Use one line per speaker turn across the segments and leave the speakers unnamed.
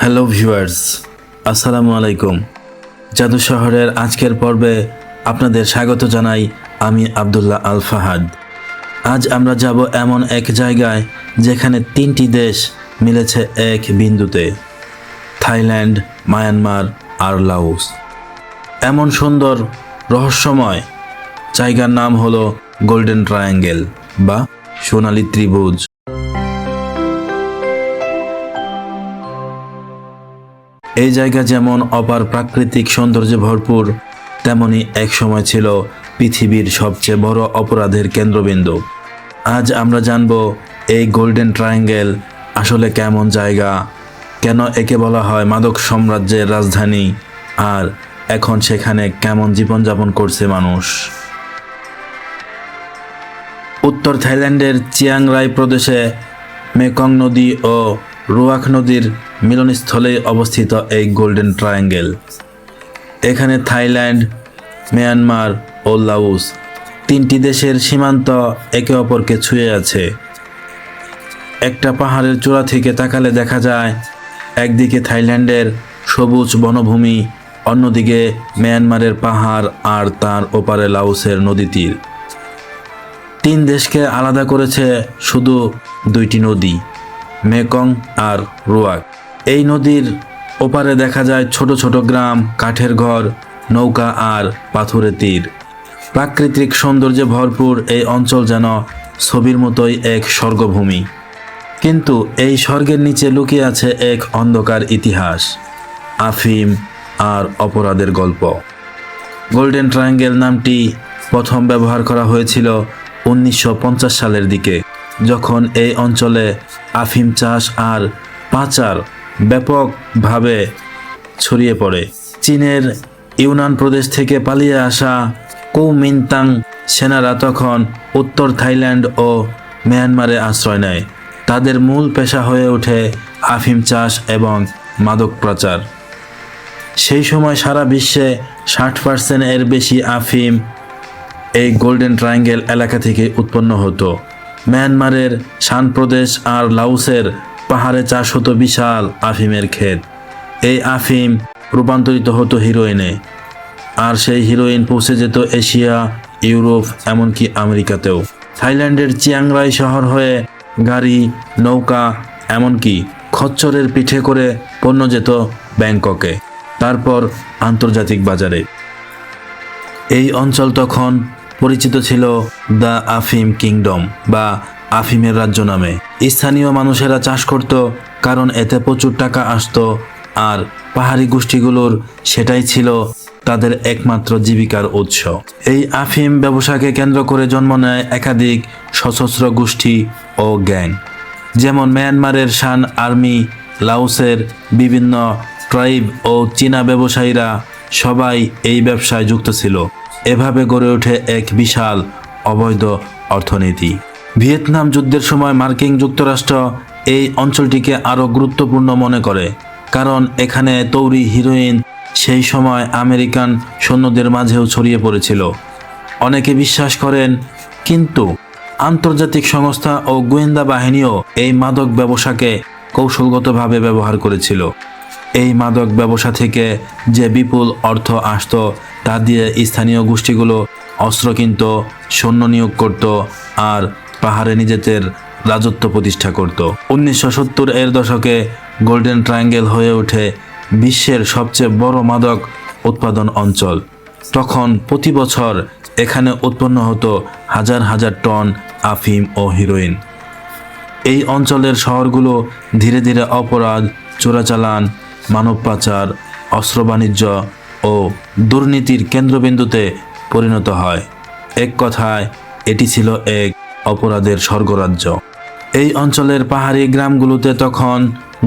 Hello viewers, আসসালামু আলাইকুম। জাদু শহরের আজকের পর্বে আপনাদের স্বাগত জানাই। আমি আব্দুল্লাহ আল ফাহাদ। আজ আমরা যাব এমন এক জায়গায় যেখানে তিনটি দেশ মিলেছে এক বিন্দুতে: থাইল্যান্ড, মায়ানমার আর লাওস। এমন সুন্দর রহস্যময় জায়গার নাম হলো গোল্ডেন ট্রায়াঙ্গেল বা সোনালী ত্রিভুজ। এই জায়গা যেমন অপার প্রাকৃতিক সৌন্দর্যে ভরপুর, তেমনি এক সময় ছিল পৃথিবীর সবচেয়ে বড় অপরাধের কেন্দ্রবিন্দু। আজ আমরা জানব এই গোল্ডেন ট্রায়াঙ্গেল আসলে কেমন জায়গা, কেন একে বলা হয় মাদক সাম্রাজ্যের রাজধানী, আর এখন সেখানে কেমন জীবনযাপন করছে মানুষ। উত্তর থাইল্যান্ডের চিয়াং রাই প্রদেশে মেকং নদী ও রুয়াক নদীর মিলনস্থলে অবস্থিত এই গোল্ডেন ট্রায়াঙ্গেল। এখানে থাইল্যান্ড, মিয়ানমার ও লাওস তিনটি দেশের সীমান্ত একে অপরকে ছুঁয়ে আছে। একটা পাহাড়ের চূড়া থেকে তাকালে দেখা যায় একদিকে থাইল্যান্ডের সবুজ বনভূমি, অন্যদিকে মিয়ানমারের পাহাড় আর তার ওপারে লাওসের নদী তীর। তিন দেশকে আলাদা করেছে শুধু দুইটি নদী, মেকং আর রুয়াক। এই নদীর ওপারে দেখা যায় ছোট ছোট গ্রাম, কাঠের ঘর, নৌকা আর পাথুরে তীর। প্রাকৃতিক সৌন্দর্যে ভরপুর এই অঞ্চল যেন ছবির মতোই এক স্বর্গভূমি। কিন্তু এই স্বর্গের নিচে লুকিয়ে আছে এক অন্ধকার ইতিহাস, আফিম আর অপরাধের গল্প। গোল্ডেন ট্রায়াঙ্গেল নামটি প্রথম ব্যবহার করা হয়েছিল 1950 সালের দিকে, যখন এই অঞ্চলে আফিম চাষ আর পাচার ব্যাপকভাবে ছড়িয়ে পড়ে। চীনের ইউনান প্রদেশ থেকে পালিয়ে আসা কুওমিন্টাং সেনারা তখন উত্তর থাইল্যান্ড ও মিয়ানমারে আশ্রয় নেয়। তাদের মূল পেশা হয়ে ওঠে আফিম চাষ এবং মাদক পাচার। সেই সময় সারা বিশ্বে 60% এর বেশি আফিম এই গোল্ডেন ট্রায়াঙ্গেল এলাকা থেকে উৎপন্ন হতো। মিয়ানমারের শান প্রদেশ আর লাওসের পাহাড়ে চাষ হতো বিশাল আফিমের ক্ষেত। এই আফিম রূপান্তরিত হতো হিরোইনে, আর সেই হিরোইন পৌঁছে যেত এশিয়া, ইউরোপ, এমনকি আমেরিকাতেও। থাইল্যান্ডের চিয়াং রাই শহর হয়ে গাড়ি, নৌকা, এমনকি খচ্চরের পিঠে করে পণ্য যেত ব্যাংককে, তারপর আন্তর্জাতিক বাজারে। এই অঞ্চল তখন পরিচিত ছিল দ্য আফিম কিংডম বা আফিমের রাজ্য নামে। স্থানীয় মানুষেরা চাষ করত কারণ এতে প্রচুর টাকা আসতো, আর পাহাড়ি গোষ্ঠীগুলোর সেটাই ছিল তাদের একমাত্র জীবিকার উৎস। এই আফিম ব্যবসাকে কেন্দ্র করে জন্ম নেয় একাধিক সশস্ত্র গোষ্ঠী ও গ্যাং, যেমন মিয়ানমারের শান আর্মি, লাওসের বিভিন্ন ট্রাইব ও চীনা ব্যবসায়ীরা সবাই এই ব্যবসায় যুক্ত ছিল। এভাবে গড়ে ওঠে এক বিশাল অবৈধ অর্থনীতি। ভিয়েতনাম যুদ্ধের সময় মার্কিন যুক্তরাষ্ট্র এই অঞ্চলটিকে আরও গুরুত্বপূর্ণ মনে করে, কারণ এখানে তৈরি হিরোইন সেই সময় আমেরিকান সৈন্যদের মাঝেও ছড়িয়ে পড়েছিল। অনেকে বিশ্বাস করেন, কিন্তু আন্তর্জাতিক সংস্থা ও গোয়েন্দা বাহিনীও এই মাদক ব্যবসাকে কৌশলগতভাবে ব্যবহার করেছিল। এই মাদক ব্যবসা থেকে যে বিপুল অর্থ আসত তা দিয়ে স্থানীয় গোষ্ঠীগুলো অস্ত্র কিনত, সৈন্য নিয়োগ করত আর পাহাড়ে নিজেদের রাজত্ব প্রতিষ্ঠা করত। 1970 এর দশকে গোল্ডেন ট্রায়াঙ্গেল হয়ে ওঠে বিশ্বের সবচেয়ে বড় মাদক উৎপাদন অঞ্চল। তখন প্রতি বছর এখানে উৎপন্ন হতো হাজার হাজার টন আফিম ও হিরোইন। এই অঞ্চলের শহরগুলো ধীরে ধীরে অপরাধ, চোরাচালান, মানব পাচার, অস্ত্র বাণিজ্য ও দুর্নীতির কেন্দ্রবিন্দুতে পরিণত হয়। এক কথায় এটি ছিল এক অপরাধের স্বর্গরাজ্য। এই অঞ্চলের পাহাড়ি গ্রামগুলোতে তখন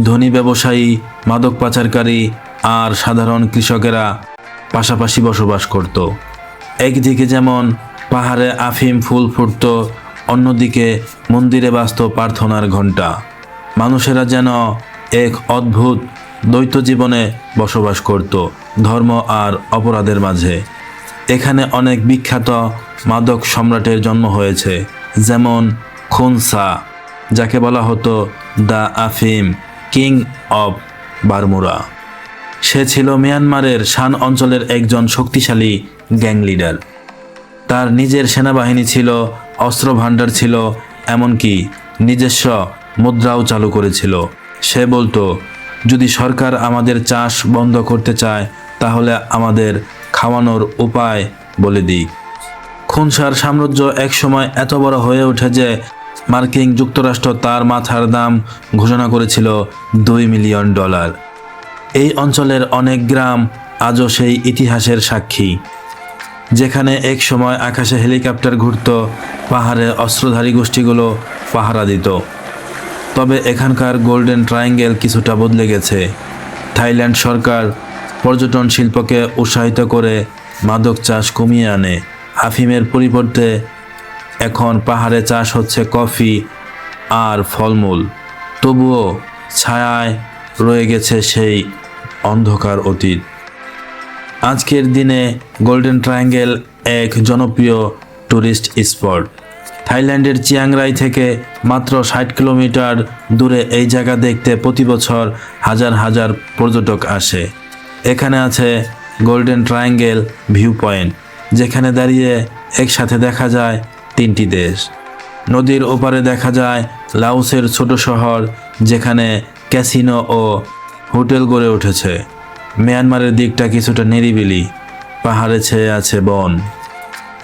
ধনী ব্যবসায়ী, মাদক পাচারকারী আর সাধারণ কৃষকেরা পাশাপাশি বসবাস করত। একদিকে যেমন পাহাড়ে আফিম ফুল ফুটত, অন্যদিকে মন্দিরে বাজত প্রার্থনার ঘণ্টা। মানুষেরা যেন এক অদ্ভুত দ্বৈত জীবনে বসবাস করত, ধর্ম আর অপরাধের মাঝে। এখানে অনেক বিখ্যাত মাদক সম্রাটের জন্ম হয়েছে, যেমন খুন সা, যাকে বলা হতো দ্য আফিম কিং অব বারমুরা। সে ছিল মিয়ানমারের শান অঞ্চলের একজন শক্তিশালী গ্যাং লিডার। তার নিজের সেনাবাহিনী ছিল, অস্ত্র ভাণ্ডার ছিল, এমনকি নিজস্ব মুদ্রাও চালু করেছিল। সে বলতো, যদি সরকার আমাদের চাষ বন্ধ করতে চায় তাহলে আমাদের খাওয়ানোর উপায় বলে দিক। খুনসার সাম্রাজ্য একসময় এত বড় হয়ে ওঠে যে মার্কিন যুক্তরাষ্ট্র তার মাথার দাম ঘোষণা করেছিল $2 মিলিয়ন। এই অঞ্চলের অনেক গ্রাম আজও সেই ইতিহাসের সাক্ষী, যেখানে এক সময় আকাশে হেলিকপ্টার ঘুরত, পাহাড়ে অস্ত্রধারী গোষ্ঠীগুলো পাহারা দিত। তবে এখানকার গোল্ডেন ট্রায়াঙ্গেল কিছুটা বদলে গেছে। থাইল্যান্ড সরকার পর্যটন শিল্পকে উৎসাহিত করে মাদক চাষ কমিয়ে আনে। আফিমের পরিবর্তে এখন পাহাড়ে চাষ হচ্ছে কফি আর ফলমূল। তবুও ছায়ায় রয়ে গেছে সেই অন্ধকার অতীত। আজকের দিনে গোল্ডেন ট্রায়াঙ্গেল এক জনপ্রিয় টুরিস্ট স্পট। থাইল্যান্ডের চিয়াং রাই থেকে মাত্র 60 কিলোমিটার দূরে এই জায়গা দেখতে প্রতি বছর হাজার হাজার পর্যটক আসে। এখানে আছে গোল্ডেন ট্রায়াঙ্গেল ভিউ পয়েন্ট, যেখানে দাঁড়িয়ে একসাথে দেখা যায় 3টি দেশ। নদীর ওপারে দেখা যায় লাওসের ছোট শহর, যেখানে ক্যাসিনো ও হোটেল গড়ে উঠেছে। মিয়ানমারের দিকটা কিছুটা নিরিবিলি, পাহাড়ে ছেয়ে আছে বন।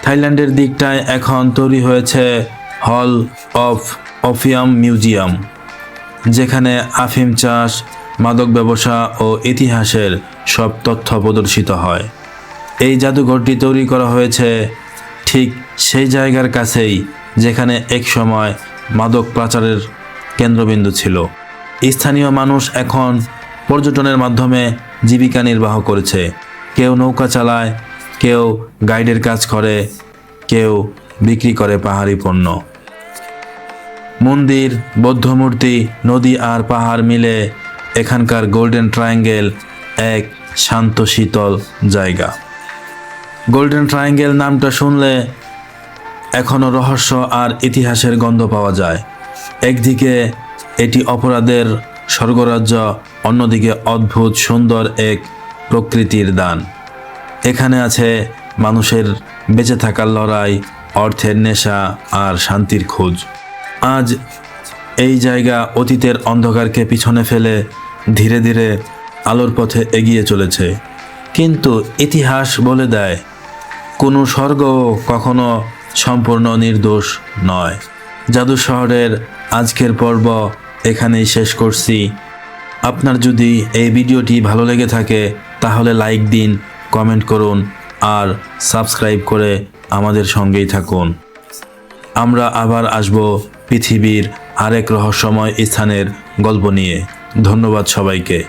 থাইল্যান্ডের দিকটায় এখন তৈরি হয়েছে হল অফ অফিয়াম মিউজিয়াম, যেখানে আফিম চাষ, মাদক ব্যবসা ও ইতিহাসের সব তথ্য প্রদর্শিত হয়। এই জাদুঘরটি তৈরি করা হয়েছে ঠিক সেই জায়গার কাছেই যেখানে এক সময় মাদক পাচারের কেন্দ্রবিন্দু ছিল। স্থানীয় মানুষ এখন পর্যটনের মাধ্যমে জীবিকা নির্বাহ করেছে। কেউ নৌকা চালায়, কেউ গাইডের কাজ করে, কেউ বিক্রি করে পাহাড়ি পণ্য। মন্দির, বৌদ্ধ মূর্তি, নদী আর পাহাড় মিলে এখানকার গোল্ডেন ট্রায়াঙ্গেল এক শান্ত শীতল জায়গা। গোল্ডেন ট্রায়াঙ্গেল নামটা শুনলে এখনও রহস্য আর ইতিহাসের গন্ধ পাওয়া যায়। একদিকে এটি অপরাধের স্বর্গরাজ্য, অন্যদিকে অদ্ভুত সুন্দর এক প্রকৃতির দান। এখানে আছে মানুষের বেঁচে থাকার লড়াই, অর্থের নেশা আর শান্তির খোঁজ। আজ এই জায়গা অতীতের অন্ধকারকে পিছনে ফেলে ধীরে ধীরে আলোর পথে এগিয়ে চলেছে। কিন্তু ইতিহাস বলে দেয়, কোনো স্বর্গ কখনো সম্পূর্ণ নির্দোষ নয়। জাদু শহরের আজকের পর্ব এখানেই শেষ করছি। আপনার যদি এই ভিডিওটি ভালো লেগে থাকে তাহলে লাইক দিন, কমেন্ট করুন আর সাবস্ক্রাইব করে আমাদের সঙ্গেই থাকুন। আমরা আবার আসব পৃথিবীর আরেক রহস্যময় স্থানের গল্প নিয়ে। ধন্যবাদ সবাইকে।